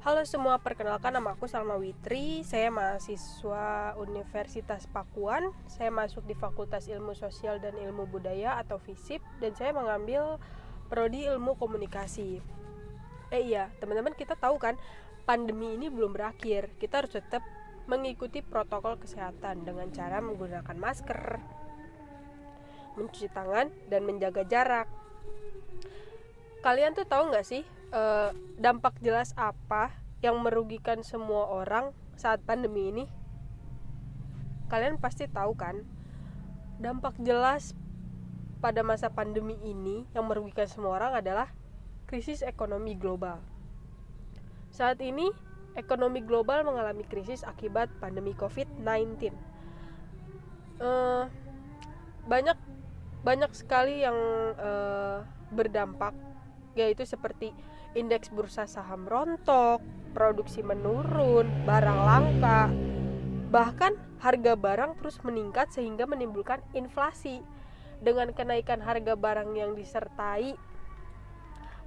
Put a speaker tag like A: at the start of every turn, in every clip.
A: Halo semua, perkenalkan nama aku Salma Witri. Saya mahasiswa Universitas Pakuan. Saya masuk di Fakultas Ilmu Sosial dan Ilmu Budaya atau FISIP, dan saya mengambil prodi Ilmu Komunikasi. Iya, teman-teman, kita tahu kan, pandemi ini belum berakhir. Kita harus tetap mengikuti protokol kesehatan dengan cara menggunakan masker, mencuci tangan, dan menjaga jarak. Kalian tuh tahu nggak sih dampak jelas apa yang merugikan semua orang saat pandemi ini? Kalian pasti tahu kan, dampak jelas pada masa pandemi ini yang merugikan semua orang adalah krisis ekonomi global. Saat ini, ekonomi global mengalami krisis akibat pandemi COVID-19. Banyak banyak sekali yang berdampak, yaitu seperti indeks bursa saham rontok, produksi menurun, barang langka, bahkan harga barang terus meningkat sehingga menimbulkan inflasi. Dengan kenaikan harga barang yang disertai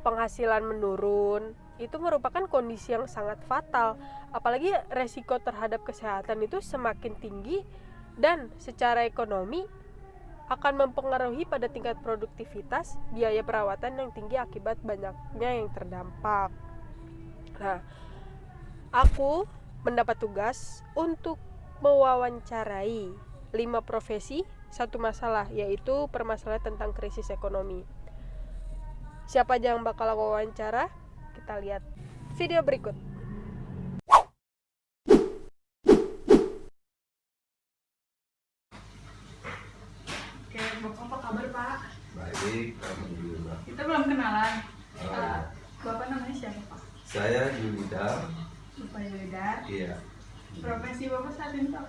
A: penghasilan menurun, itu merupakan kondisi yang sangat fatal. Apalagi resiko terhadap kesehatan itu semakin tinggi, dan secara ekonomi akan mempengaruhi pada tingkat produktivitas, biaya perawatan yang tinggi akibat banyaknya yang terdampak. Nah, aku mendapat tugas untuk mewawancarai 5 profesi, 1 masalah, yaitu permasalahan tentang krisis ekonomi. Siapa aja yang bakal aku wawancara? Kita lihat video berikut.
B: Oke, Bapak apa kabar, Pak?
C: Baik, alhamdulillah.
B: Kita belum kenalan.
C: Oh,
B: Bapak namanya siapa, Pak?
C: saya Yulida.
B: Bapak Yudar.
C: Iya.
B: Profesi Bapak saat ini, Pak?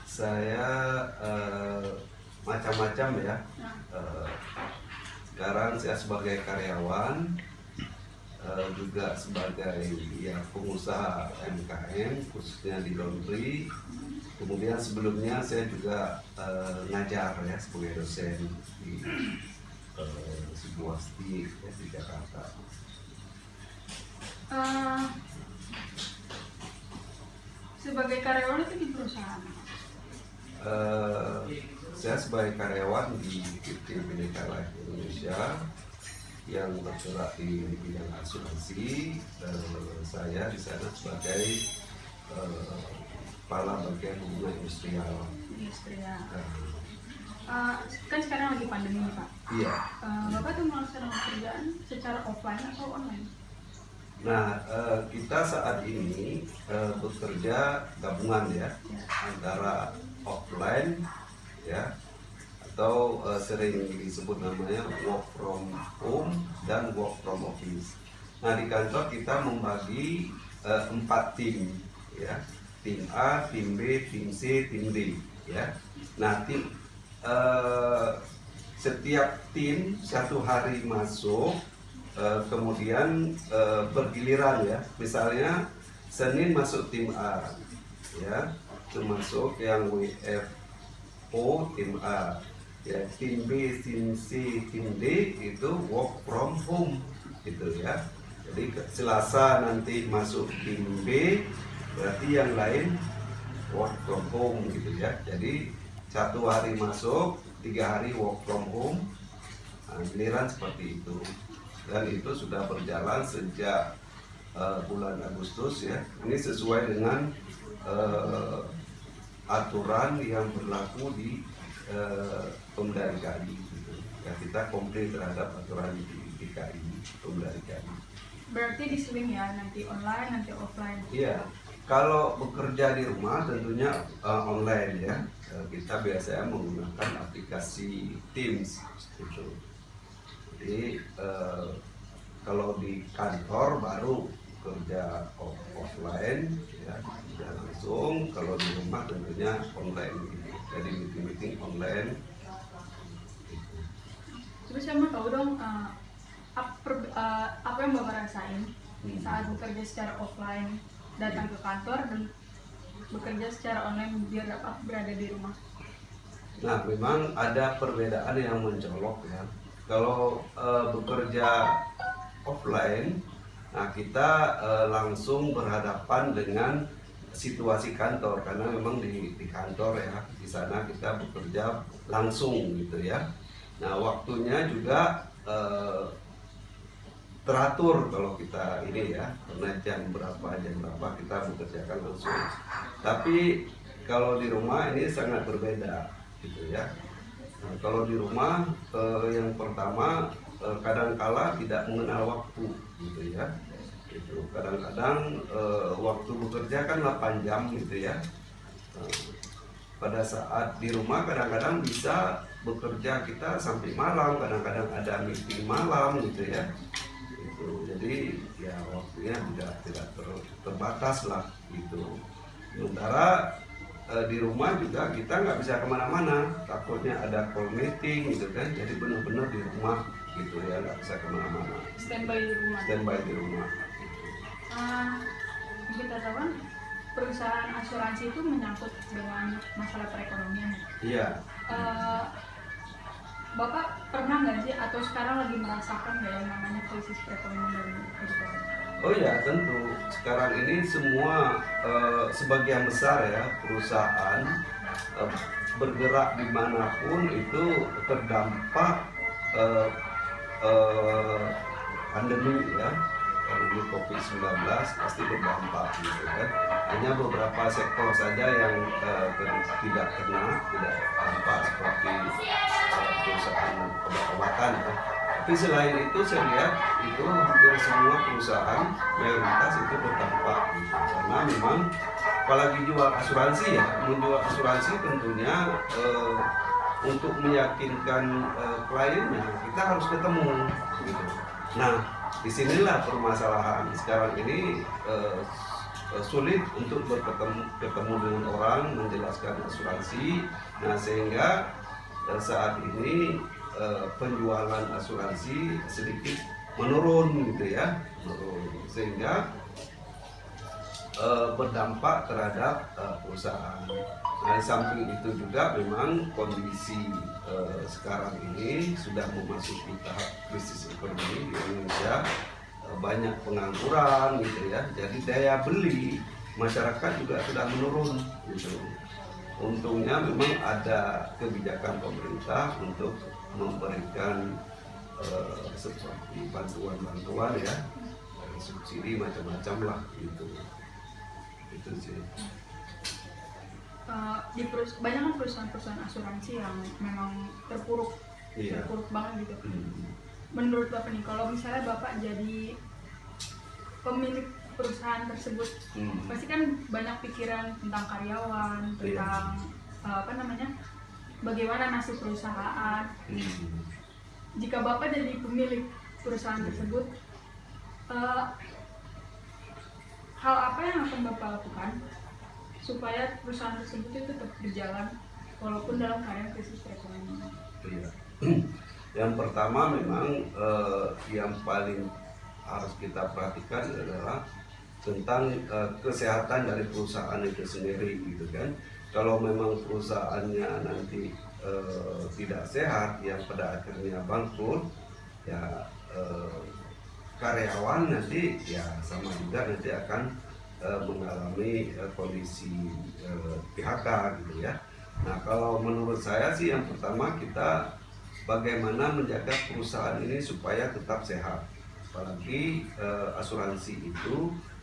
C: Saya macam-macam ya.
B: Nah,
C: Sekarang saya sebagai karyawan, juga sebagai ya pengusaha UMKM khususnya di laundry. Kemudian sebelumnya saya juga ngajar ya sebagai dosen di sebuah STI ya, di Jakarta.
B: sebagai karyawan itu di perusahaan.
C: Saya sebagai karyawan di PT Bhinneka Life Indonesia yang bergerak di bidang asuransi. Saya di sana sebagai kepala bagian hubungan industrial.
B: Industrial. Kan sekarang lagi pandemi, Pak.
C: Iya.
B: Bapak tuh melaksanakan pekerjaan secara offline atau online?
C: Nah, kita saat ini bekerja gabungan ya, antara offline ya, atau sering disebut namanya work from home dan work from office. Nah, di kantor kita membagi 4 tim ya, tim A, tim B, tim C, tim D ya. Nah, setiap tim 1 hari masuk, kemudian bergiliran ya. Misalnya Senin masuk tim A ya, itu masuk yang WFO tim A ya, tim B, tim C, tim D itu work from home gitu ya. Jadi Selasa nanti masuk tim B, berarti yang lain work from home gitu ya. Jadi 1 hari masuk, 3 hari work from home. Nah, giliran seperti itu. Dan itu sudah berjalan sejak bulan Agustus ya. Ini sesuai dengan aturan yang berlaku di Pemda DKI gitu. Ya, kita komplit terhadap aturan di DKI, Pemda DKI.
B: Berarti diseling ya, nanti online, nanti offline.
C: Iya, kalau bekerja di rumah tentunya online ya. Kita biasanya menggunakan aplikasi Teams gitu. Jadi kalau di kantor baru kerja offline ya, kerja langsung. Kalau di rumah tentunya online gitu. Jadi meeting online.
B: Terus saya mau tahu dong, apa yang Bapak rasain saat bekerja secara offline, datang ke kantor, dan bekerja secara online biar dapat berada di rumah.
C: Nah, memang ada perbedaan yang mencolok ya. Kalau bekerja offline Nah, kita langsung berhadapan dengan situasi kantor karena memang di kantor ya, di sana kita bekerja langsung gitu ya. Nah, waktunya juga teratur kalau kita ini ya, karena jam berapa kita bekerjakan langsung. Tapi kalau di rumah ini sangat berbeda gitu ya. Nah, kalau di rumah yang pertama kadang-kala tidak mengenal waktu gitu ya. Itu kadang-kadang waktu bekerja kan 8 jam gitu ya. Pada saat di rumah kadang-kadang bisa bekerja kita sampai malam, kadang-kadang ada meeting malam gitu ya. Jadi ya waktunya tidak terbatas lah gitu. Sementara di rumah juga kita nggak bisa kemana-mana, takutnya ada call meeting gitu kan. Jadi benar-benar di rumah gitu ya, nggak bisa kemana-mana.
B: Standby di rumah.
C: Standby di rumah.
B: Yang kita tahu kan perusahaan asuransi itu menyangkut dengan masalah perekonomian.
C: Iya.
B: Bapak pernah nggak sih atau sekarang lagi merasakan nggak yang namanya krisis perekonomian dari kehidupan?
C: Oh ya tentu. Sekarang ini semua sebagian besar ya perusahaan bergerak dimanapun itu terdampak pandemi ya. Pandemi COVID-19 pasti berdampak gitu kan. Hanya beberapa sektor saja yang tidak dampak seperti perusahaan obat-obatan ya. Tapi selain itu saya lihat itu hampir semua perusahaan mayoritas itu berdampak gitu. Karena memang apalagi jual asuransi ya, menjual asuransi tentunya untuk meyakinkan kliennya kita harus ketemu gitu. Nah, disinilah permasalahan sekarang ini sulit untuk bertemu dengan orang menjelaskan asuransi. Nah, sehingga saat ini penjualan asuransi sedikit menurun gitu ya, sehingga berdampak terhadap perusahaan. Nah, di samping itu juga memang kondisi sekarang ini sudah memasuki tahap krisis ekonomi di Indonesia, banyak pengangguran gitu ya, jadi daya beli masyarakat juga sudah menurun gitu. Untungnya memang ada kebijakan pemerintah untuk memberikan seperti bantuan-bantuan ya, subsidi macam-macam lah gitu. Itu sih.
B: Banyak kan perusahaan-perusahaan asuransi yang memang terpuruk,
C: Iya.
B: terpuruk banget gitu. Menurut Bapak nih, kalau misalnya Bapak jadi pemilik perusahaan tersebut, pasti kan banyak pikiran tentang karyawan, tentang bagaimana nasib perusahaan. Jika Bapak jadi pemilik perusahaan tersebut, hal apa yang akan Bapak lakukan supaya perusahaan tersebut itu tetap berjalan walaupun dalam keadaan krisis perekonomian?
C: Iya. Yang pertama memang yang paling harus kita perhatikan adalah tentang kesehatan dari perusahaan itu sendiri gitu kan. Kalau memang perusahaannya nanti tidak sehat, yang pada akhirnya bangkrut, ya karyawan nanti ya sama juga nanti akan mengalami kondisi PHK gitu ya. Nah, kalau menurut saya sih yang pertama kita bagaimana menjaga perusahaan ini supaya tetap sehat. Apalagi asuransi itu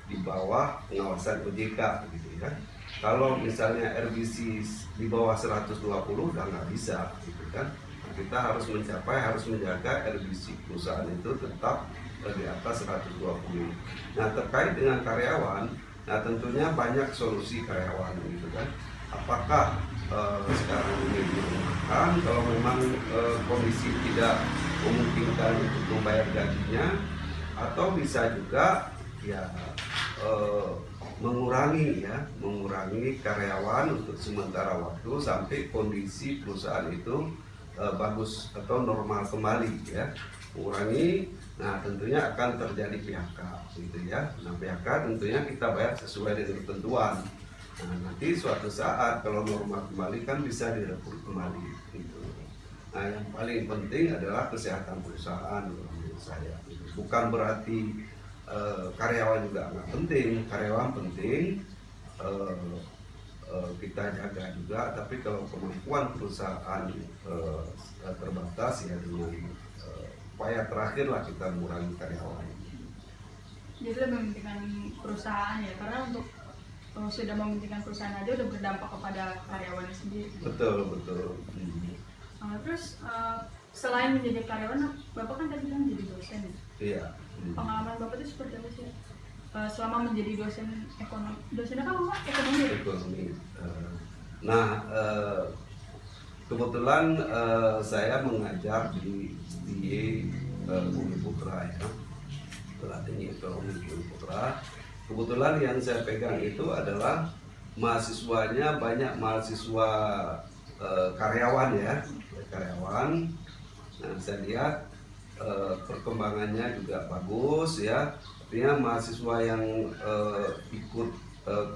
C: di bawah pengawasan OJK gitu ya. Kalau misalnya RBC di bawah 120 udah nggak bisa gitu kan. Nah, kita harus menjaga RBC perusahaan itu tetap di atas 120. Nah, terkait dengan karyawan, nah tentunya banyak solusi karyawan gitu kan. Apakah sekarang ini dirumahkan, kalau memang kondisi tidak memungkinkan untuk membayar gajinya, atau bisa juga ya mengurangi karyawan untuk sementara waktu sampai kondisi perusahaan itu bagus atau normal kembali ya, mengurangi. Nah, tentunya akan terjadi PHK gitu ya. Nah, PHK tentunya kita bayar sesuai dengan ketentuan. Nah, nanti suatu saat kalau normal kembali kan bisa direkrut kembali gitu. Nah, yang paling penting adalah kesehatan perusahaan menurut saya. Bukan berarti karyawan juga amat penting, karyawan penting, kita jaga juga. Tapi kalau kemampuan perusahaan terbatas, ya dengan upaya terakhir lah kita mengurangi karyawan.
B: Jadi lebih mementingkan perusahaan ya, karena untuk sudah mementingkan perusahaan aja udah berdampak kepada karyawannya sendiri.
C: Betul.
B: Terus selain menjadi karyawan, Bapak kan tadi bilang jadi dosen.
C: Iya.
B: Pengalaman Bapak itu seperti apa sih? Selama menjadi dosen ekonomi, dosen apa Pak? Ekonomi.
C: Ekonomi. Nah, kebetulan saya mengajar di Bumi Putra ya, Sekolah Tinggi Ekonomi Bumi Putra. Kebetulan yang saya pegang itu adalah mahasiswanya banyak mahasiswa karyawan ya, karyawan. Nah, saya lihat perkembangannya juga bagus ya. Artinya mahasiswa yang ikut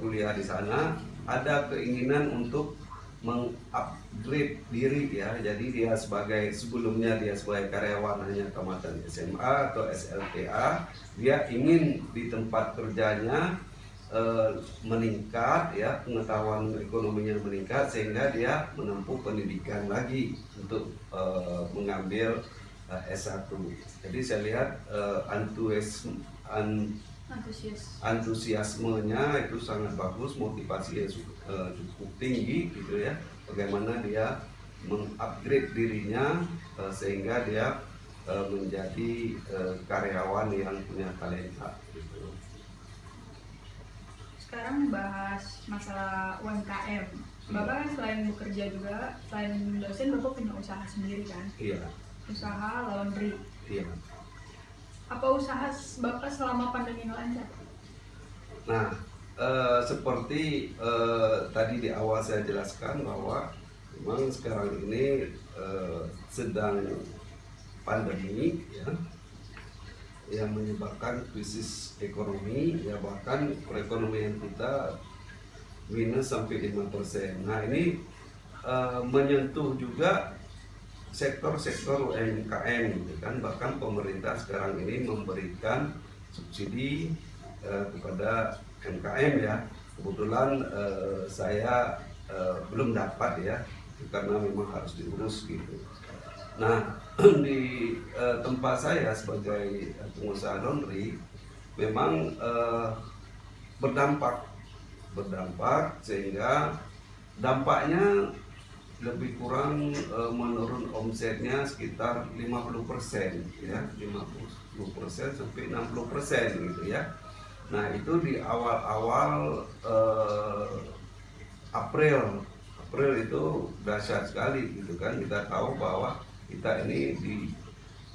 C: kuliah di sana ada keinginan untuk mengupgrade diri ya. Jadi sebelumnya dia sebagai karyawan hanya tamatan SMA atau SLTA, dia ingin di tempat kerjanya meningkat ya, pengetahuan ekonominya meningkat sehingga dia menempuh pendidikan lagi untuk mengambil S1. Jadi saya lihat antusiasmenya itu sangat bagus, motivasinya cukup tinggi gitu ya. Bagaimana dia mengupgrade dirinya sehingga dia menjadi karyawan yang punya talenta gitu.
B: Sekarang bahas masalah UMKM. Bapak kan selain bekerja juga, selain dosen, Bapak punya usaha sendiri kan?
C: Iya.
B: Usaha laundry.
C: Iya.
B: Apa usaha Bapak selama pandemi ini lancar?
C: Nah, seperti tadi di awal saya jelaskan bahwa memang sekarang ini sedang pandemi ya, yang menyebabkan krisis ekonomi ya, bahkan perekonomian kita minus sampai 5%. Nah, ini menyentuh juga sektor-sektor UMKM gitu kan. Bahkan pemerintah sekarang ini memberikan subsidi kepada UMKM ya. Kebetulan saya belum dapat ya, karena memang harus diurus gitu. Nah, di tempat saya sebagai pengusaha laundry memang berdampak sehingga dampaknya lebih kurang menurun omsetnya sekitar 50% ya, 50% sampai 60% gitu ya. Nah, itu di awal-awal April itu dahsyat sekali gitu kan. Kita tahu bahwa kita ini di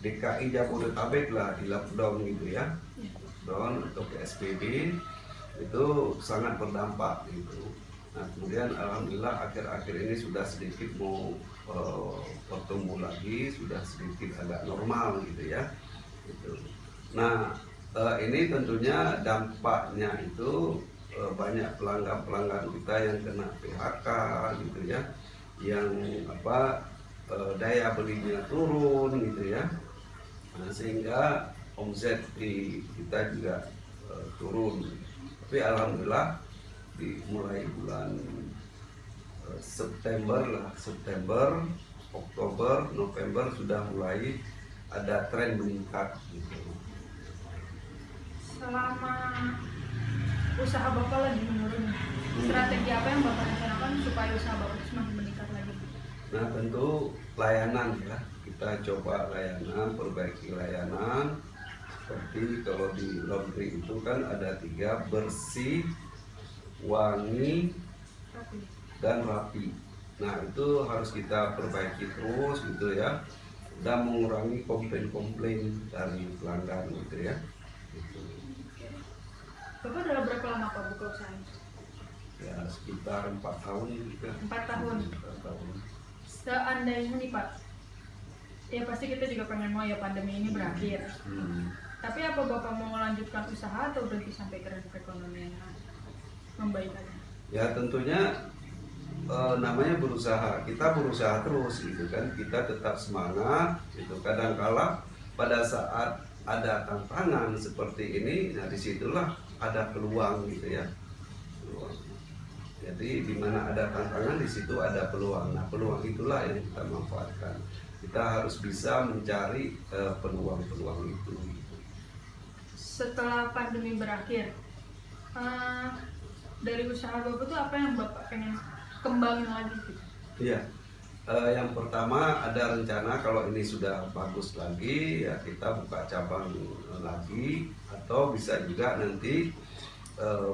C: DKI Jabodetabek lah di lockdown gitu ya, lockdown atau PSBB itu sangat berdampak gitu. Nah, kemudian alhamdulillah akhir-akhir ini sudah sedikit mau bertumbuh lagi, sudah sedikit agak normal gitu ya. Gitu. Nah, ini tentunya dampaknya itu banyak pelanggan-pelanggan kita yang kena PHK gitu ya, yang daya belinya turun gitu ya. Nah, sehingga omset di kita juga turun. Tapi alhamdulillah mulai bulan September, Oktober, November sudah mulai ada tren meningkat gitu.
B: Selama usaha Bapak lagi menurun, strategi apa yang Bapak rencanakan supaya usaha Bapak semakin meningkat lagi?
C: Nah, tentu layanan ya, kita coba layanan, perbaiki layanan. Seperti kalau di laundry itu kan ada 3, bersih, wangi, dan rapi. Nah, itu harus kita perbaiki terus gitu ya, dan mengurangi komplain-komplain dari pelanggan gitu ya. Gitu.
B: Bapak udah berapa lama Pak buka usaha?
C: Ya sekitar 4 tahun juga.
B: 4 tahun.
C: 4 tahun.
B: Seandainya nih Pak, ya pasti kita juga pengen mau ya pandemi ini berakhir. Tapi apa Bapak mau melanjutkan usaha atau berhenti sampai ke perekonomian membaik aja?
C: Ya tentunya namanya berusaha, kita berusaha terus gitu kan, kita tetap semangat gitu. Kadangkala pada saat ada tantangan seperti ini, nah disitulah ada peluang gitu ya. Peluang. Jadi di mana ada tantangan di situ ada peluang. Nah peluang itulah yang kita manfaatkan. Kita harus bisa mencari peluang-peluang itu.
B: Setelah pandemi berakhir, dari usaha Bapak tuh apa yang Bapak pengen kembangin lagi gitu?
C: Iya. Yang pertama ada rencana kalau ini sudah bagus lagi ya kita buka cabang lagi, atau bisa juga nanti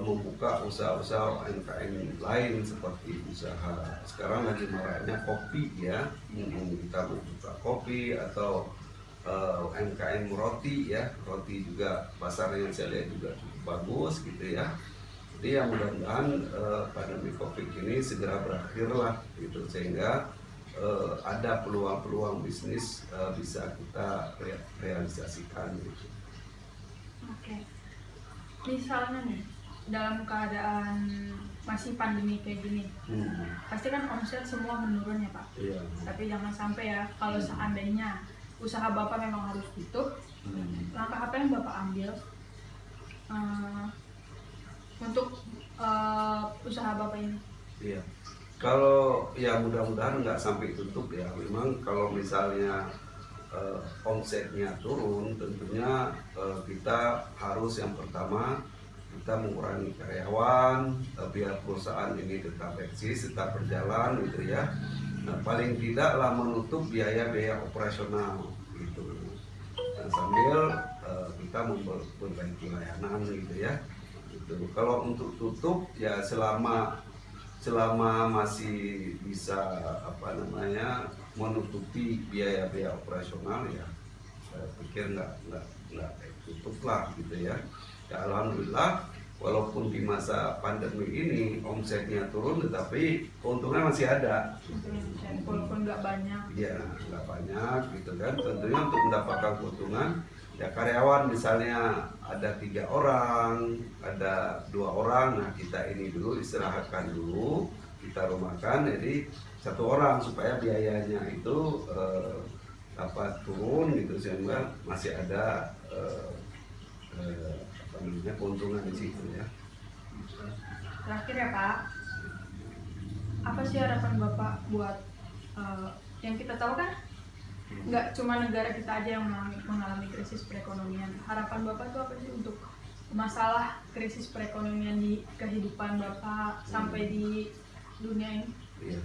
C: membuka usaha-usaha UMKM lain seperti usaha sekarang lagi maraknya kopi ya, kita membuka kopi atau UMKM roti ya, roti juga pasarnya saya lihat juga cukup bagus gitu ya. Jadi yang mudah-mudahan pandemi COVID ini segera berakhir lah gitu, sehingga ada peluang-peluang bisnis bisa kita realisasikan gitu.
B: Oke. Misalnya nih, dalam keadaan masih pandemi kayak gini, pasti kan omset semua menurun ya Pak.
C: Iya.
B: Tapi jangan sampai ya, kalau seandainya usaha Bapak memang harus tutup, langkah apa yang Bapak ambil untuk usaha Bapak ini?
C: Iya. Kalau ya mudah-mudahan nggak sampai tutup ya. Memang kalau misalnya omsetnya turun, tentunya kita harus yang pertama kita mengurangi karyawan biar perusahaan ini tetap eksis, tetap berjalan gitu ya. Nah, paling tidaklah menutup biaya-biaya operasional gitu. Dan sambil kita memperbaiki layanan gitu ya. Gitu. Kalau untuk tutup ya selama masih bisa menutupi biaya-biaya operasional ya saya pikir nggak tutup lah gitu ya. Ya alhamdulillah walaupun di masa pandemi ini omsetnya turun tetapi keuntungan masih ada.
B: Walaupun nggak banyak.
C: Iya nggak banyak gitu kan. Tentunya untuk mendapatkan keuntungan ya karyawan misalnya ada 3 orang, ada 2 orang, nah kita ini dulu istirahatkan dulu, kita rumahkan jadi 1 orang supaya biayanya itu dapat turun gitu sehingga masih ada keuntungan di situ ya.
B: Terakhir ya Pak, apa sih harapan Bapak buat yang kita tahu kan nggak cuma negara kita aja yang mengalami krisis perekonomian. Harapan Bapak itu apa sih untuk masalah krisis perekonomian di kehidupan Bapak sampai di dunia ini?
C: Iya.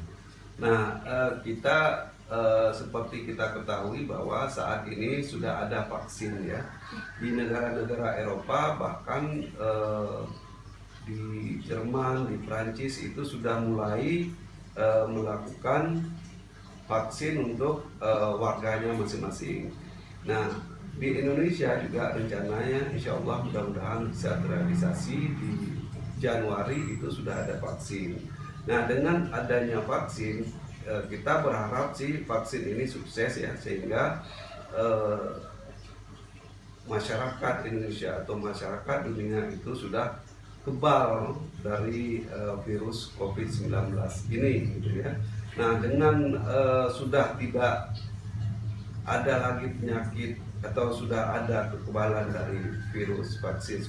C: Nah, kita seperti kita ketahui bahwa saat ini sudah ada vaksin ya. Di negara-negara Eropa bahkan di Jerman, di Prancis itu sudah mulai melakukan vaksin untuk warganya masing-masing. Nah, di Indonesia juga rencananya insya Allah mudah-mudahan bisa terrealisasi di Januari itu sudah ada vaksin. Nah, dengan adanya vaksin kita berharap sih vaksin ini sukses ya, sehingga masyarakat Indonesia atau masyarakat dunia itu sudah kebal dari virus COVID-19 ini gitu ya. Nah, dengan sudah tidak ada lagi penyakit atau sudah ada kekebalan dari virus vaksin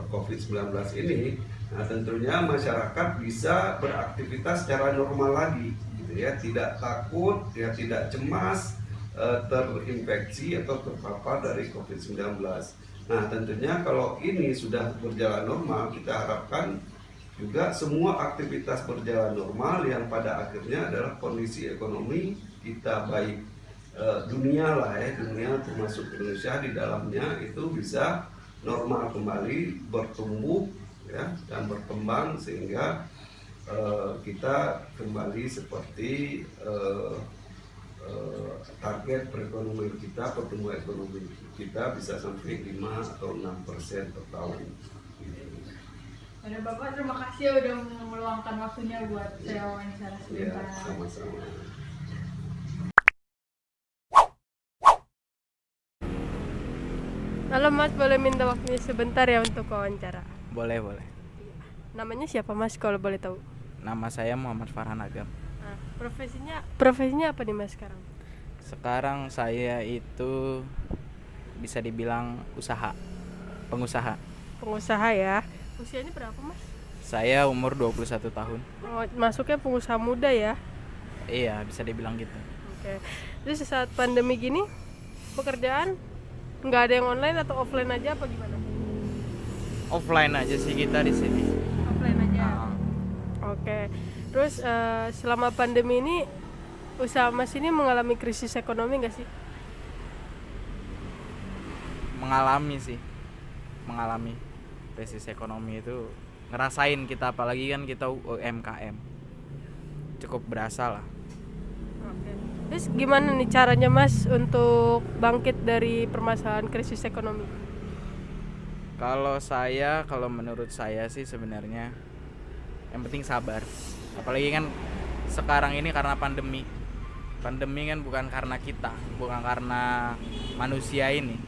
C: COVID-19 ini, nah tentunya masyarakat bisa beraktivitas secara normal lagi, gitu ya, tidak takut, ya tidak cemas terinfeksi atau terpapar dari COVID-19. Nah, tentunya kalau ini sudah berjalan normal, kita harapkan juga semua aktivitas berjalan normal yang pada akhirnya adalah kondisi ekonomi kita baik dunia lah ya, dunia termasuk Indonesia di dalamnya itu bisa normal kembali, bertumbuh ya dan berkembang sehingga kita kembali seperti target perekonomian kita, pertumbuhan ekonomi kita bisa sampai 5 atau 6% per tahun.
B: Ada Bapak, terima kasih ya udah meluangkan waktunya buat saya wawancara
C: Ya,
B: sebentar.
C: sama-sama.
A: Halo Mas, boleh minta waktunya sebentar ya untuk wawancara?
D: Boleh, boleh.
A: Namanya siapa Mas kalau boleh tahu?
D: Nama saya Muhammad Farhan Agam.
A: Nah, profesinya apa nih Mas sekarang?
D: Sekarang saya itu bisa dibilang pengusaha.
A: Pengusaha ya. Usianya berapa Mas?
D: Saya umur 21 tahun.
A: Oh, masuknya pengusaha muda ya.
D: Iya, bisa dibilang gitu.
A: Oke. Terus saat pandemi gini pekerjaan nggak ada yang online atau offline aja apa gimana?
D: Offline aja sih kita di sini.
A: Offline aja.
D: Ah,
A: Oke. Terus selama pandemi ini usaha Mas ini mengalami krisis ekonomi nggak sih?
D: mengalami krisis ekonomi itu ngerasain kita, apalagi kan kita UMKM, cukup berasa lah.
A: Oke. Terus gimana nih caranya Mas untuk bangkit dari permasalahan krisis ekonomi?
D: Kalau menurut saya sih sebenarnya yang penting sabar, apalagi kan sekarang ini karena pandemi kan bukan karena kita, bukan karena manusia ini,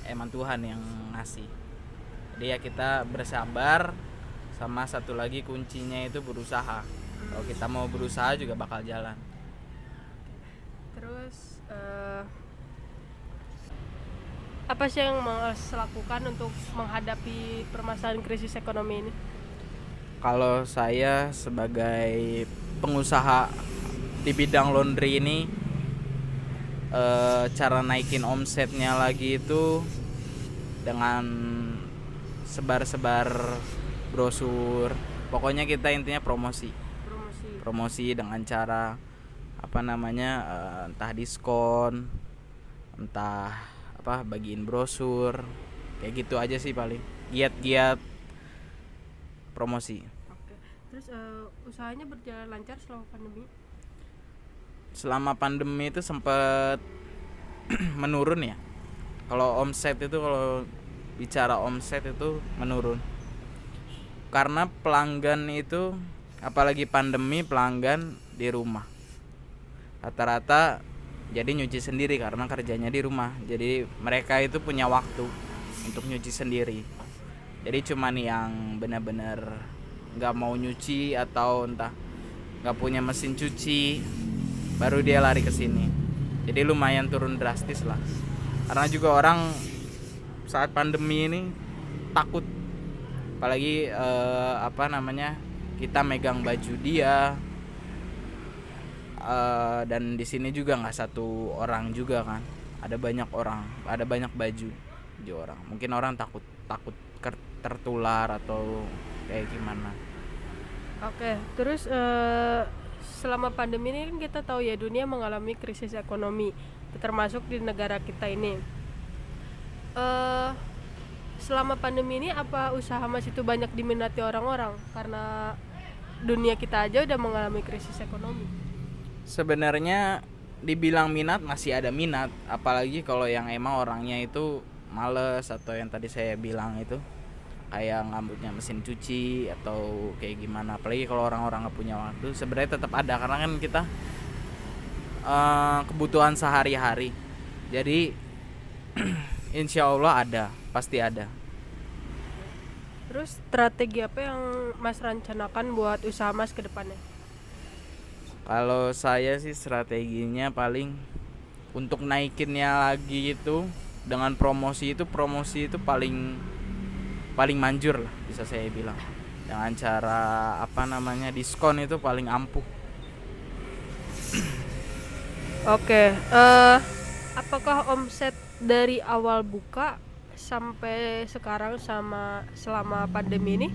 D: emang Tuhan yang ngasih. Jadi ya kita bersabar, sama satu lagi kuncinya itu berusaha. Kalau kita mau berusaha juga bakal jalan.
A: Terus apa sih yang Mas lakukan untuk menghadapi permasalahan krisis ekonomi ini?
D: Kalau saya sebagai pengusaha di bidang laundry ini, cara naikin omsetnya lagi itu dengan sebar-sebar brosur. Pokoknya kita intinya promosi dengan cara entah diskon, entah bagiin brosur, kayak gitu aja sih paling, giat-giat promosi.
A: Oke. Terus usahanya berjalan lancar selama pandemi?
D: Selama pandemi itu sempat menurun ya. Kalau bicara omset itu menurun. Karena pelanggan itu, apalagi pandemi, pelanggan di rumah. Rata-rata jadi nyuci sendiri karena kerjanya di rumah. Jadi mereka itu punya waktu untuk nyuci sendiri. Jadi cuman yang benar-benar nggak mau nyuci atau entah nggak punya mesin cuci, baru dia lari ke sini. Jadi lumayan turun drastis lah. Karena juga orang saat pandemi ini takut, apalagi kita megang baju dia, dan di sini juga nggak satu orang juga kan, ada banyak baju di orang. Mungkin orang takut tertular atau kayak gimana.
A: Oke. Terus selama pandemi ini kan kita tahu ya dunia mengalami krisis ekonomi, termasuk di negara kita ini. Selama pandemi ini apa usaha Mas itu banyak diminati orang-orang karena dunia kita aja udah mengalami krisis ekonomi?
D: Sebenarnya dibilang minat, masih ada minat, apalagi kalau yang emang orangnya itu males atau yang tadi saya bilang itu kayak nggak punya mesin cuci atau kayak gimana. Apalagi kalau orang-orang nggak punya waktu, sebenarnya tetap ada karena kan kita kebutuhan sehari-hari. Jadi insya Allah pasti ada.
A: Terus strategi apa yang Mas rencanakan buat usaha Mas ke depannya?
D: Kalau saya sih strateginya paling untuk naikinnya lagi itu dengan promosi itu paling manjur lah, bisa saya bilang. Dengan cara diskon itu paling ampuh.
A: Oke. Apakah omset dari awal buka sampai sekarang selama pandemi ini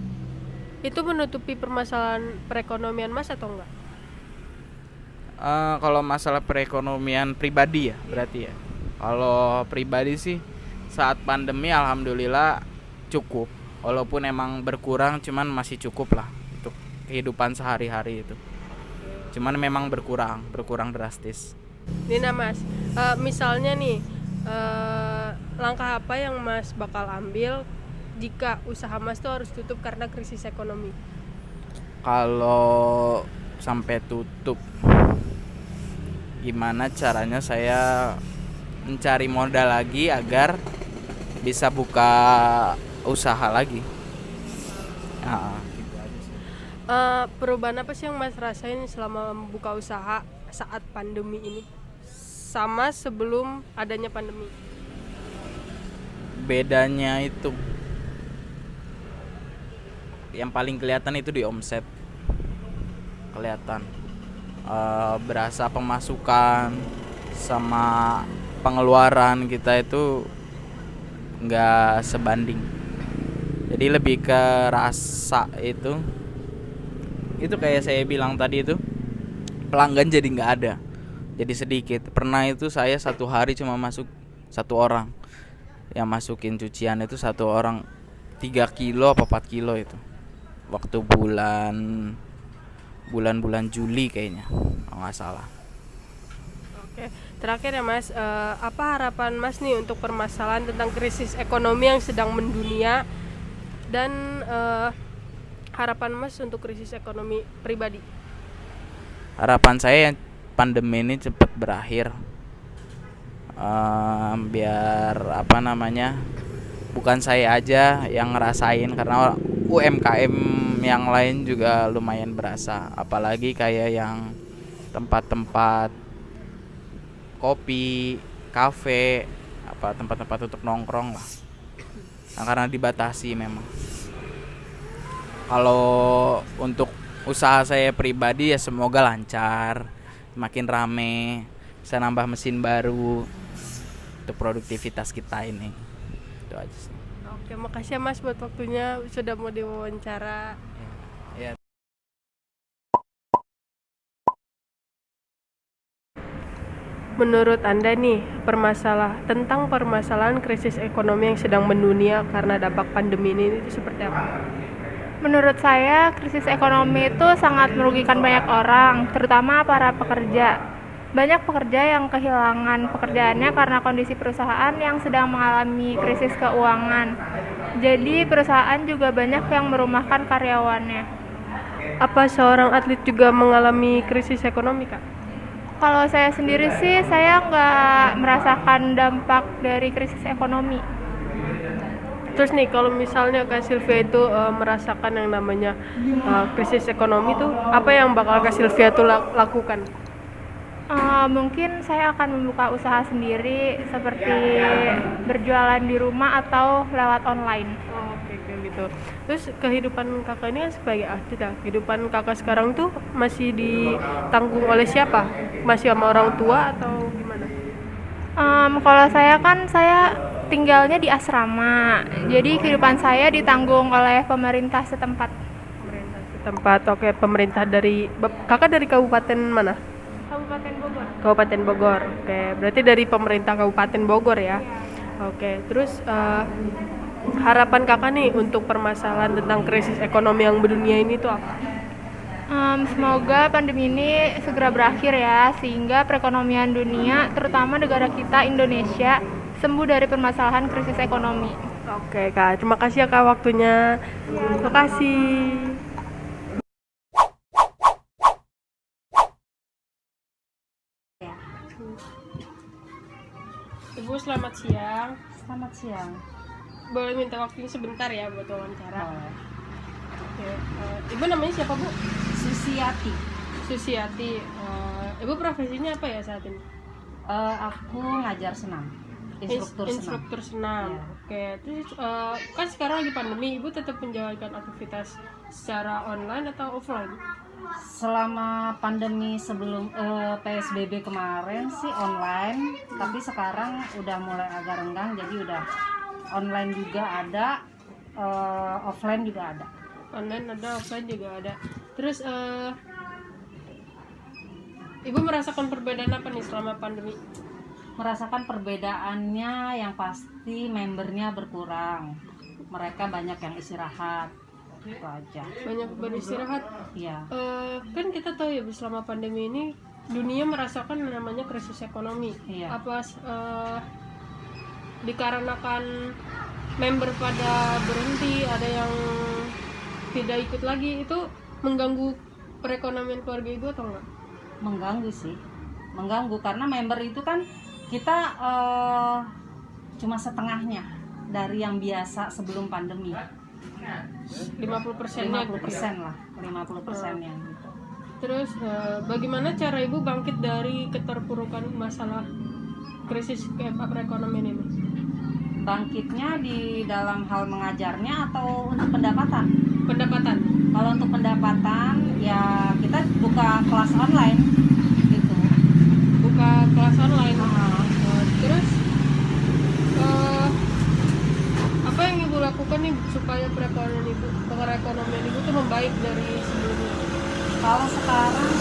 A: itu menutupi permasalahan perekonomian Mas atau enggak?
D: Kalau masalah perekonomian pribadi ya berarti ya. Kalau pribadi sih saat pandemi alhamdulillah cukup. Walaupun emang berkurang, cuman masih cukup lah untuk kehidupan sehari-hari itu. Cuman memang berkurang drastis.
A: Nina Mas, misalnya nih langkah apa yang Mas bakal ambil jika usaha Mas tuh harus tutup karena krisis ekonomi?
D: Kalau sampai tutup, gimana caranya saya mencari modal lagi agar bisa buka usaha lagi. Gitu aja sih.
A: Perubahan apa sih yang Mas rasain selama membuka usaha saat pandemi ini sama sebelum adanya pandemi?
D: bedanya itu yang paling kelihatan itu di omset. Kelihatan berasa pemasukan sama pengeluaran kita itu nggak sebanding. Jadi lebih ke rasa itu kayak saya bilang tadi itu, pelanggan jadi nggak ada, jadi sedikit. Pernah itu saya satu hari cuma masuk 1 orang, yang masukin cucian itu 1 orang 3 kilo apa 4 kilo itu waktu bulan Juli kayaknya kalau nggak salah.
A: Oke, terakhir ya Mas, apa harapan Mas nih untuk permasalahan tentang krisis ekonomi yang sedang mendunia, dan harapan Mas untuk krisis ekonomi pribadi?
D: Harapan saya pandemi ini cepat berakhir, biar bukan saya aja yang ngerasain, karena UMKM yang lain juga lumayan berasa, apalagi kayak yang tempat-tempat kopi, kafe, tempat-tempat untuk nongkrong lah. Nah, karena dibatasi memang. Kalau untuk usaha saya pribadi ya semoga lancar, makin rame, bisa nambah mesin baru untuk produktivitas kita ini. Itu aja sih.
A: Oke, makasih ya Mas buat waktunya, sudah mau diwawancara.
D: Ya.
A: Menurut Anda nih, tentang permasalahan krisis ekonomi yang sedang mendunia karena dampak pandemi ini itu seperti apa?
E: Menurut saya, krisis ekonomi itu sangat merugikan banyak orang, terutama para pekerja. Banyak pekerja yang kehilangan pekerjaannya karena kondisi perusahaan yang sedang mengalami krisis keuangan. Jadi, perusahaan juga banyak yang merumahkan karyawannya.
A: Apa seorang atlet juga mengalami krisis ekonomi, Kak?
E: Kalau saya sendiri sih, saya nggak merasakan dampak dari krisis ekonomi.
A: Terus nih, kalau misalnya Kak Sylvia itu merasakan yang namanya krisis ekonomi tuh, apa yang bakal Kak Sylvia tuh lakukan?
E: Mungkin saya akan membuka usaha sendiri, seperti berjualan di rumah atau lewat online.
A: Oke, kayak gitu. Terus kehidupan kakak ini kan sebagai atlet ya, kehidupan kakak sekarang tuh masih ditanggung oleh siapa? Masih sama orang tua atau gimana?
E: Kalau saya tinggalnya di asrama, jadi kehidupan saya ditanggung oleh pemerintah setempat.
A: Pemerintah setempat. Oke, pemerintah kakak dari kabupaten mana?
E: Kabupaten Bogor.
A: Kabupaten Bogor. Oke, berarti dari pemerintah Kabupaten Bogor ya. Oke, terus harapan kakak nih untuk permasalahan tentang krisis ekonomi yang mendunia ini tuh apa?
E: Semoga pandemi ini segera berakhir ya, sehingga perekonomian dunia, terutama negara kita Indonesia, sembuh dari permasalahan krisis ekonomi.
A: Oke Kak, terima kasih ya Kak waktunya. Terima kasih. Ibu selamat siang.
F: Selamat siang.
A: Boleh minta waktunya sebentar ya buat wawancara?
F: Oh.
A: Oke, Ibu namanya siapa Bu?
F: Susiati.
A: Susiati. Ibu profesinya apa ya saat ini?
F: Aku ngajar senam. Instruktur
A: senam.
F: Ya.
A: Oke, terus kan sekarang lagi pandemi, Ibu tetap menjalankan aktivitas secara online atau offline?
F: Selama pandemi sebelum PSBB kemarin sih online, tapi sekarang udah mulai agak renggang, jadi udah online juga ada, offline juga ada.
A: Online ada, offline juga ada. Terus Ibu merasakan perbedaan apa nih selama pandemi?
F: Merasakan perbedaannya yang pasti membernya berkurang, mereka banyak yang istirahat, itu aja.
A: Banyak beristirahat.
F: Iya.
A: Kan kita tahu ya selama pandemi ini dunia merasakan namanya krisis ekonomi.
F: Iya.
A: Apa dikarenakan member pada berhenti, ada yang tidak ikut lagi, itu mengganggu perekonomian keluarga Ibu atau enggak?
F: Mengganggu sih, mengganggu karena member itu kan kita cuma setengahnya dari yang biasa sebelum pandemi.
A: 50%-nya
F: 50% lah, 50%-nya gitu.
A: Terus bagaimana cara Ibu bangkit dari keterpurukan masalah krisis perekonomian ini?
F: Bangkitnya di dalam hal mengajarnya atau untuk pendapatan?
A: Pendapatan.
F: Kalau untuk pendapatan ya kita buka kelas online gitu.
A: Buka kelas online.
F: Ah,
A: Terus apa yang ibu lakukan nih supaya perekonomian ibu tuh membaik dari sebelumnya?
F: kalau sekarang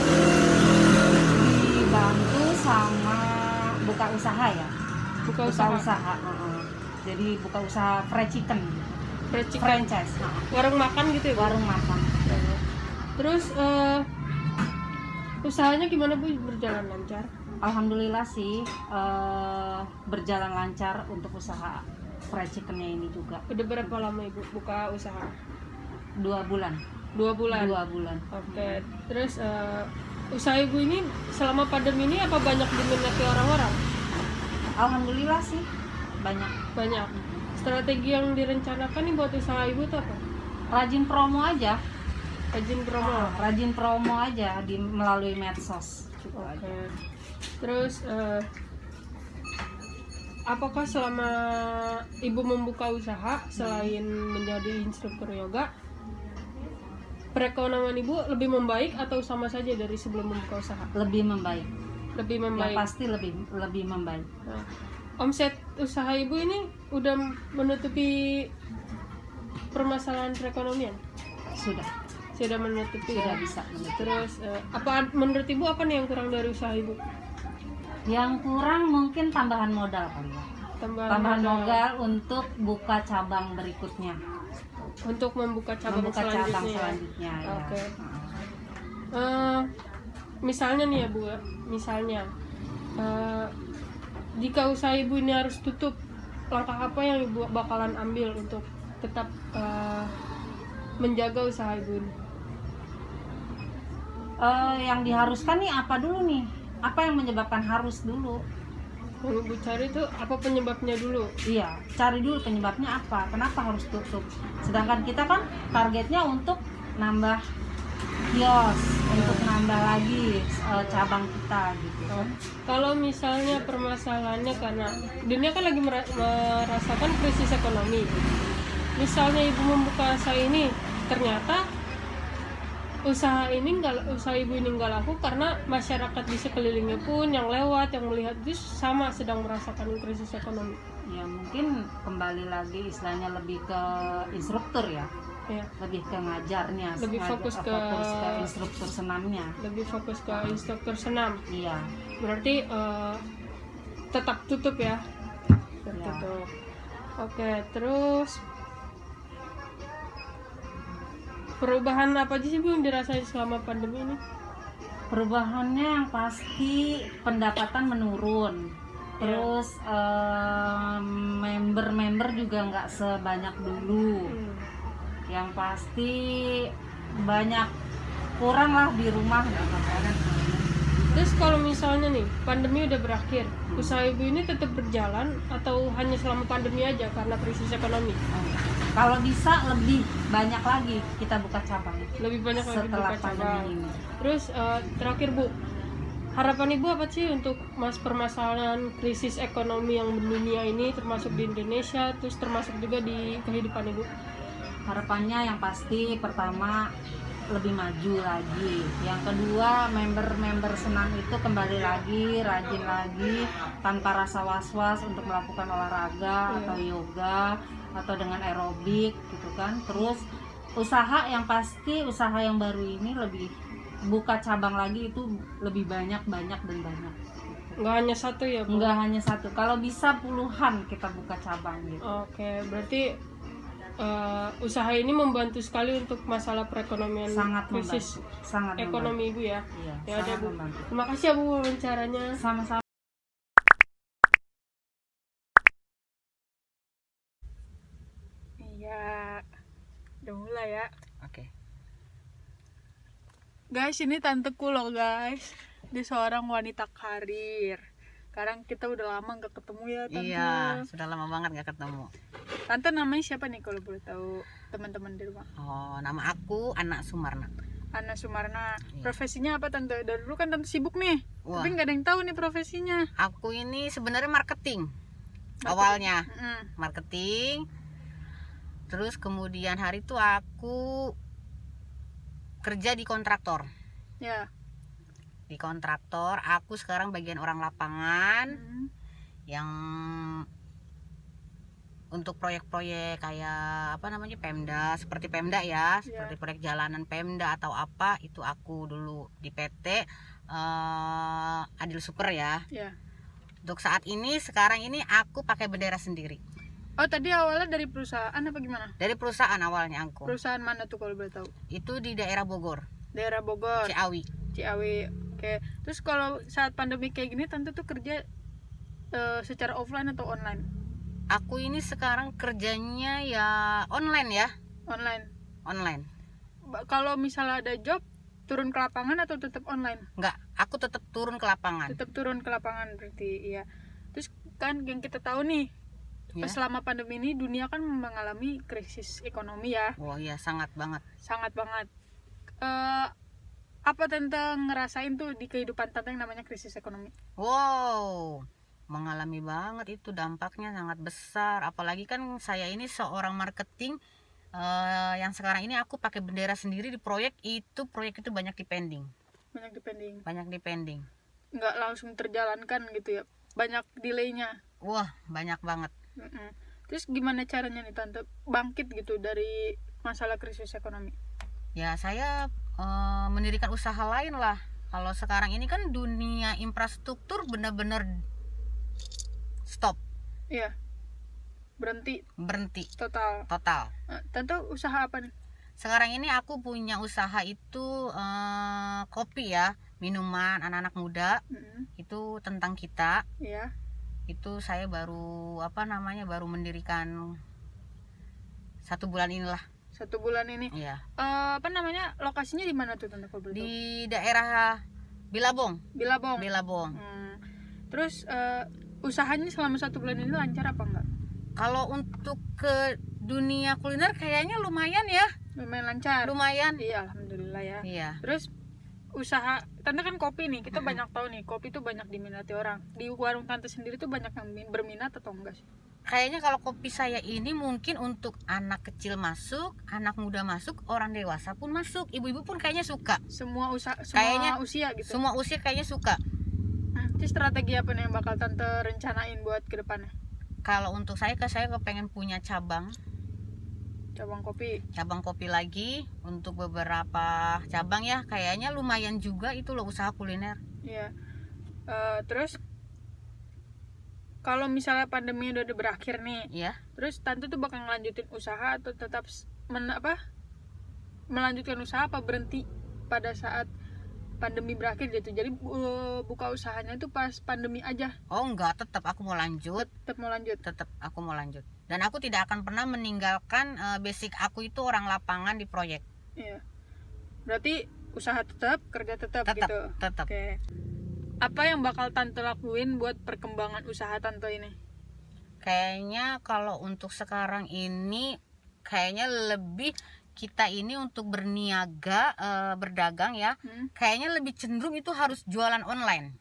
F: dibantu sama buka usaha ya.
A: Buka usaha.
F: Jadi buka usaha fried chicken,
A: Fried chicken.
F: franchise,
A: Warung makan gitu ya, Bu?
F: warung makan.
A: Terus usahanya gimana, Bu? Berjalan lancar?
F: Alhamdulillah sih berjalan lancar untuk usaha fried chickennya ini juga.
A: Udah berapa lama ibu buka usaha?
F: 2 bulan.
A: 2 bulan.
F: 2 bulan.
A: Oke. Terus usaha ibu ini selama pandemi ini apa banyak diminati orang-orang?
F: Alhamdulillah sih banyak.
A: Banyak. Strategi yang direncanakan nih buat usaha ibu tuh apa?
F: Rajin promo aja.
A: Rajin promo.
F: Rajin promo aja melalui medsos. Gitu
A: Oke.
F: aja.
A: Terus apakah selama ibu membuka usaha selain menjadi instruktur yoga, perekonomian ibu lebih membaik atau sama saja dari sebelum membuka usaha?
F: Lebih membaik.
A: Lebih
F: Ya
A: membaik.
F: pasti lebih membaik.
A: Nah, omset usaha ibu ini udah menutupi permasalahan perekonomian?
F: Sudah
A: Menutupi.
F: sudah
A: Ya?
F: bisa menutup.
A: Terus apa menurut ibu apa nih yang kurang dari usaha ibu?
F: Yang kurang mungkin tambahan modal kali ya. Tambahan modal untuk buka cabang berikutnya.
A: Untuk membuka cabang
F: Membuka cabang
A: selanjutnya.
F: selanjutnya ya.
A: Oke. Misalnya nih ya Bu, misalnya jika usaha ibu ini harus tutup, langkah apa yang ibu bakalan ambil untuk tetap menjaga usaha ibu ini?
F: Yang diharuskan nih apa dulu nih? Apa yang menyebabkan harus dulu?
A: Yang ibu cari itu apa penyebabnya dulu?
F: Iya, cari dulu penyebabnya apa? Kenapa harus tutup? Sedangkan kita kan targetnya untuk nambah kios, untuk nambah lagi cabang kita gitu kan.
A: Kalau misalnya permasalahannya karena dunia kan lagi merasakan krisis ekonomi. Misalnya ibu membuka usaha ini, ternyata usaha ibu ini nggak laku karena masyarakat di sekelilingnya pun yang lewat, yang melihat itu sama sedang merasakan krisis ekonomi.
F: Ya mungkin kembali lagi istilahnya lebih ke instruktur ya.
A: Ya,
F: Lebih ke ngajarnya,
A: Lebih fokus ke
F: instruktur senamnya.
A: lebih fokus ke instruktur senam.
F: Iya.
A: Berarti tetap tutup ya.
F: Ya.
A: Tutup. Oke, terus perubahan apa aja sih Bu yang dirasain selama pandemi ini?
F: Perubahannya yang pasti pendapatan menurun. Terus member-member juga nggak sebanyak dulu. Yang pasti banyak kurang lah di rumah.
A: Terus kalau misalnya nih pandemi udah berakhir, usaha ibu ini tetap berjalan atau hanya selama pandemi aja karena krisis ekonomi?
F: Kalau bisa lebih banyak lagi kita buka cabang
A: Lebih banyak lagi
F: setelah
A: buka
F: pandemi
A: cabang.
F: ini.
A: Terus terakhir Bu, harapan ibu apa sih untuk permasalahan krisis ekonomi yang mendunia ini, termasuk di Indonesia, terus termasuk juga di kehidupan ibu?
F: Harapannya yang pasti pertama lebih maju lagi. Yang kedua, member-member senam itu kembali lagi, rajin lagi, tanpa rasa was-was untuk melakukan olahraga atau yoga atau dengan aerobik gitu kan. Terus usaha yang pasti, usaha yang baru ini lebih buka cabang lagi itu lebih banyak dan banyak.
A: Nggak hanya satu ya Bu?
F: Enggak hanya satu, kalau bisa puluhan kita buka cabang gitu.
A: Oke, berarti usaha ini membantu sekali untuk masalah perekonomian
F: Sangat
A: krisis
F: membantu, sangat
A: ekonomi ibu ya.
F: Iya,
A: Ya ada
F: sangat
A: Bu.
F: membantu.
A: Terima kasih ya Bu wawancaranya.
F: Sama-sama.
B: Iya, udah mulai ya.
D: Oke.
B: Guys, ini tanteku loh guys. Dia seorang wanita karir. Sekarang kita udah lama nggak ketemu ya tante.
G: Iya, sudah lama banget gak ketemu.
B: Tante namanya siapa nih kalau boleh tahu teman-teman di rumah?
G: Oh, nama aku Anak Sumarna.
B: Ana Sumarna.
G: Iya.
B: Profesinya apa tante? Dari dulu kan tante sibuk nih.
G: Wah.
B: Tapi nggak ada yang tahu nih profesinya.
G: Aku ini sebenarnya marketing. awalnya
B: Mm-mm.
G: marketing. Terus kemudian hari itu aku kerja di kontraktor.
B: Ya.
G: Di kontraktor, aku sekarang bagian orang lapangan
B: Mm.
G: yang untuk proyek-proyek kayak apa namanya Pemda, seperti Pemda ya, seperti proyek jalanan Pemda atau apa, itu aku dulu di PT Adil Super ya.
B: Ya.
G: Untuk saat ini sekarang ini aku pakai bendera sendiri.
B: Oh, tadi awalnya dari perusahaan apa gimana?
G: Dari perusahaan awalnya aku.
B: Perusahaan mana tuh kalau boleh tahu?
G: Itu di daerah Bogor,
B: Daerah Bogor,
G: Ciawi.
B: Ciawi. Oke. Terus kalau saat pandemi kayak gini tante tuh kerja secara offline atau online?
G: Aku ini sekarang kerjanya ya online ya,
B: Online.
G: online.
B: Kalau misalnya ada job, turun ke lapangan atau tetap online?
G: Enggak, aku tetap turun ke lapangan.
B: Tetap turun ke lapangan berarti, iya. Terus kan yang kita tahu nih,
G: Ya.
B: selama pandemi ini dunia kan mengalami krisis ekonomi ya,
G: Wah iya sangat banget.
B: sangat banget. Apa tante ngerasain tuh di kehidupan tante yang namanya krisis ekonomi?
G: Wow, mengalami banget itu, dampaknya sangat besar. Apalagi kan saya ini seorang marketing yang sekarang ini aku pakai bendera sendiri di proyek itu banyak dipending.
B: Banyak dipending.
G: Banyak.
B: Nggak langsung terjalankan gitu ya, banyak delaynya.
G: Wah banyak banget.
B: Mm-mm. Terus gimana caranya nih tante bangkit gitu dari masalah krisis ekonomi?
G: Ya saya mendirikan usaha lain lah. Kalau sekarang ini kan dunia infrastruktur benar-benar stop,
B: Iya, berhenti
G: berhenti
B: total.
G: total.
B: Tante usaha apa nih?
G: Sekarang ini aku punya usaha itu kopi ya, minuman anak-anak muda.
B: Mm-mm.
G: Itu tentang kita.
B: Iya.
G: Itu saya baru baru mendirikan 1 bulan inilah.
B: 1 bulan ini.
G: Iya.
B: Lokasinya di mana tuh tante kalau boleh tahu?
G: Di daerah Bilabong.
B: Bilabong.
G: Bilabong.
B: Terus usahanya selama 1 bulan ini lancar apa enggak?
G: Kalau untuk ke dunia kuliner kayaknya lumayan ya.
B: Lumayan lancar.
G: Lumayan.
B: Iya, alhamdulillah ya.
G: Iya.
B: Terus usaha tante kan kopi nih, kita banyak tahu nih kopi tuh banyak diminati orang. Di warung tante sendiri tuh banyak yang berminat atau enggak sih?
G: Kayaknya kalau kopi saya ini mungkin untuk anak kecil masuk, anak muda masuk, orang dewasa pun masuk, ibu-ibu pun kayaknya suka.
B: Semua
G: Kayaknya
B: usia gitu.
G: Semua usia kayaknya suka.
B: Terus strategi apa nih yang bakal tante rencanain buat ke depannya?
G: Kalau untuk saya kepengen punya cabang kopi lagi untuk beberapa cabang ya. Kayaknya lumayan juga itu loh usaha kuliner.
B: Iya. Terus kalau misalnya pandemi udah berakhir nih,
G: Iya.
B: terus tante tuh bakal ngelanjutin usaha atau tetap melanjutkan usaha apa berhenti pada saat pandemi berakhir gitu? Jadi buka usahanya tuh pas pandemi aja.
G: Oh enggak, tetap aku mau lanjut.
B: Tetap mau lanjut.
G: Tetap aku mau lanjut. Dan aku tidak akan pernah meninggalkan basic aku itu orang lapangan di proyek.
B: Iya. Berarti usaha tetap, kerja tetap gitu.
G: Tetap.
B: Oke. Apa yang bakal tante lakuin buat perkembangan usaha tante ini?
G: Kayaknya kalau untuk sekarang ini kayaknya lebih kita ini untuk berniaga, berdagang ya. Kayaknya lebih cenderung itu harus jualan online.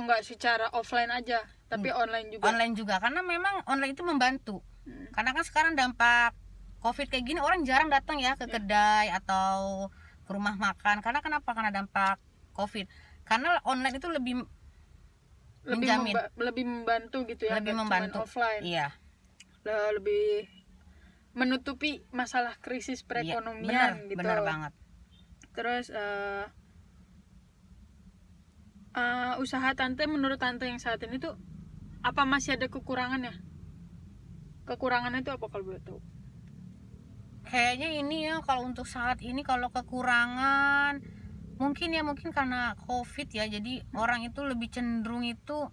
B: Enggak secara offline aja, tapi online juga.
G: Online juga, karena memang online itu membantu. Karena kan sekarang dampak COVID kayak gini orang jarang datang ya ke kedai atau ke rumah makan. Karena kenapa? Karena dampak COVID. Karena online itu lebih menjamin,
B: lebih membantu gitu ya.
G: lebih
B: nggak
G: membantu.
B: cuman offline.
G: Iya.
B: Lebih menutupi masalah krisis perekonomian gitu.
G: Benar banget.
B: Terus usaha tante menurut tante yang saat ini tuh apa masih ada kekurangannya? Kekurangannya itu apa kalau boleh tahu?
G: Kayaknya ini ya kalau untuk saat ini kalau kekurangan mungkin karena COVID ya, jadi orang itu lebih cenderung itu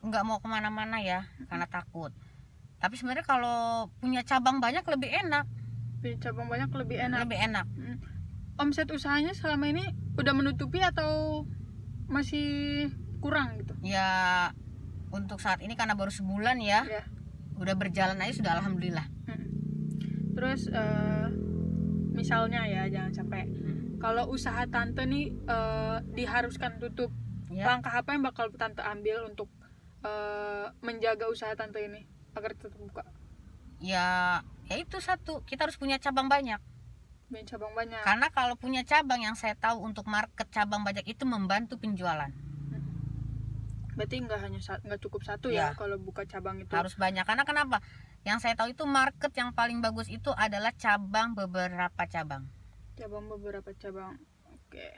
G: nggak mau kemana-mana ya karena takut. Tapi sebenarnya kalau punya cabang banyak lebih enak.
B: Cabang banyak lebih enak.
G: Lebih enak.
B: Omset usahanya selama ini udah menutupi atau masih kurang gitu?
G: Ya untuk saat ini karena baru sebulan ya. Udah berjalan aja sudah alhamdulillah.
B: Terus misalnya ya jangan sampai kalau usaha tante nih diharuskan tutup, langkah apa yang bakal tante ambil untuk menjaga usaha tante ini agar tetap buka?
G: Ya itu satu, kita harus punya cabang banyak.
B: Punya cabang banyak.
G: Karena kalau punya cabang, yang saya tahu untuk market cabang banyak itu membantu penjualan.
B: Berarti nggak cukup satu
G: Ya.
B: ya kalau buka cabang itu.
G: Harus banyak. Karena kenapa? Yang saya tahu itu market yang paling bagus itu adalah cabang, beberapa cabang.
B: Cabang beberapa cabang. Oke.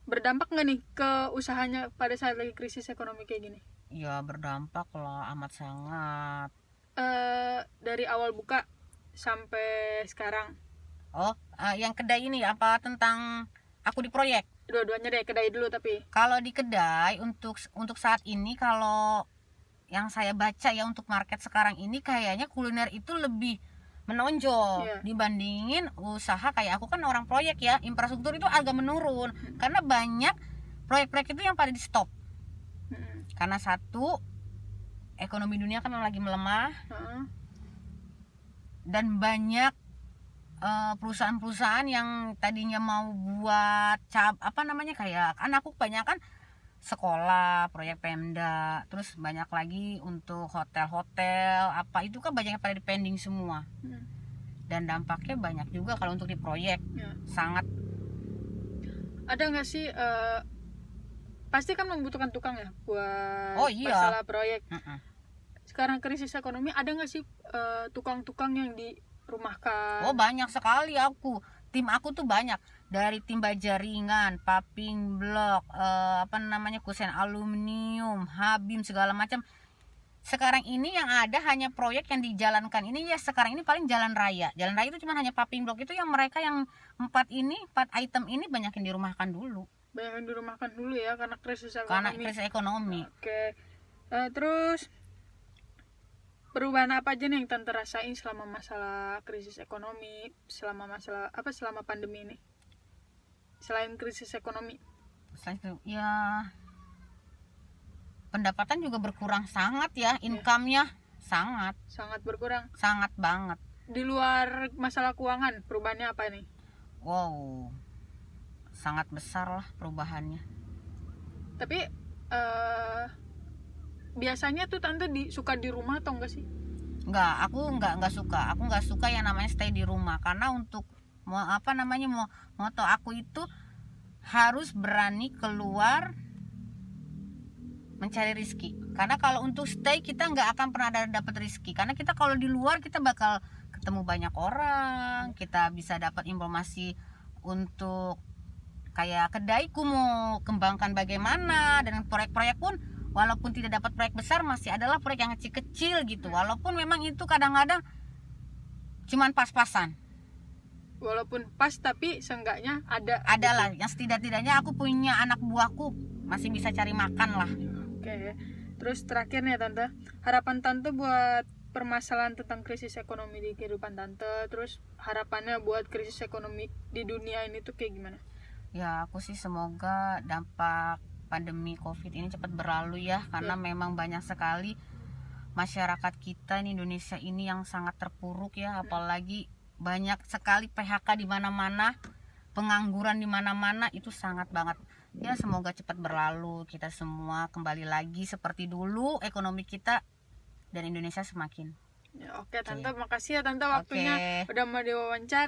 B: Berdampak nggak nih ke usahanya pada saat lagi krisis ekonomi kayak gini?
G: Ya berdampak lah, amat sangat.
B: Dari awal buka sampai sekarang.
G: Yang kedai ini apa tentang aku di proyek?
B: Dua-duanya deh, kedai dulu tapi.
G: Kalau di kedai untuk saat ini, kalau yang saya baca ya untuk market sekarang ini kayaknya kuliner itu lebih menonjol.
B: Iya.
G: Dibandingin usaha kayak aku, kan orang proyek ya, infrastruktur itu agak menurun karena banyak proyek-proyek itu yang pada di stop. Karena satu, ekonomi dunia kan memang lagi melemah, dan banyak perusahaan-perusahaan yang tadinya mau buat kayak kan aku kebanyakan sekolah, proyek Pemda, terus banyak lagi untuk hotel-hotel itu kan banyak yang pada dipending semua. Dan dampaknya banyak juga kalau untuk di proyek.
B: Ya.
G: Sangat.
B: Ada nggak sih pasti kan membutuhkan tukang ya buat
G: Oh, iya.
B: masalah proyek. Sekarang krisis ekonomi, ada nggak sih tukang-tukang yang dirumahkan?
G: Oh, banyak sekali tim aku tuh banyak, dari tim baja ringan, paving block, kusen aluminium, habim, segala macam. Sekarang ini yang ada hanya proyek yang dijalankan ini ya sekarang ini paling jalan raya itu cuma hanya paving block. Itu yang mereka yang 4 item ini banyak yang dirumahkan dulu.
B: Banyak yang dirumahkan dulu ya karena krisis ekonomi. Oke. Terus perubahan apa aja nih yang tante rasain selama masalah krisis ekonomi, selama pandemi ini? Selain krisis ekonomi.
G: Selain itu ya pendapatan juga berkurang sangat ya, income-nya sangat
B: Berkurang.
G: sangat banget.
B: Di luar masalah keuangan, perubahannya apa nih?
G: Wow, sangat besar lah perubahannya.
B: Tapi biasanya tuh tante suka di rumah atau enggak sih?
G: Aku nggak suka yang namanya stay di rumah, karena untuk moto aku itu harus berani keluar mencari rezeki. Karena kalau untuk stay kita nggak akan pernah dapat rezeki, karena kita kalau di luar kita bakal ketemu banyak orang, kita bisa dapat informasi untuk kayak kedaiku mau kembangkan bagaimana, dan proyek-proyek pun walaupun tidak dapat proyek besar masih adalah proyek yang kecil-kecil gitu, walaupun memang itu kadang-kadang cuman pas-pasan.
B: Walaupun pas tapi seenggaknya ada
G: lah yang setidak-tidaknya aku punya anak buahku masih bisa cari makan lah.
B: Oke. Terus terakhir nih tante, harapan tante buat permasalahan tentang krisis ekonomi di kehidupan tante, terus harapannya buat krisis ekonomi di dunia ini tuh kayak gimana?
G: Ya aku sih semoga dampak pandemi COVID ini cepat berlalu ya, karena memang banyak sekali masyarakat kita di Indonesia ini yang sangat terpuruk ya, apalagi banyak sekali PHK di mana-mana, pengangguran di mana-mana, itu sangat banget. Ya semoga cepat berlalu, kita semua kembali lagi seperti dulu, ekonomi kita dan Indonesia semakin.
B: Ya, oke tante, makasih ya tante waktunya udah mau diwawancara.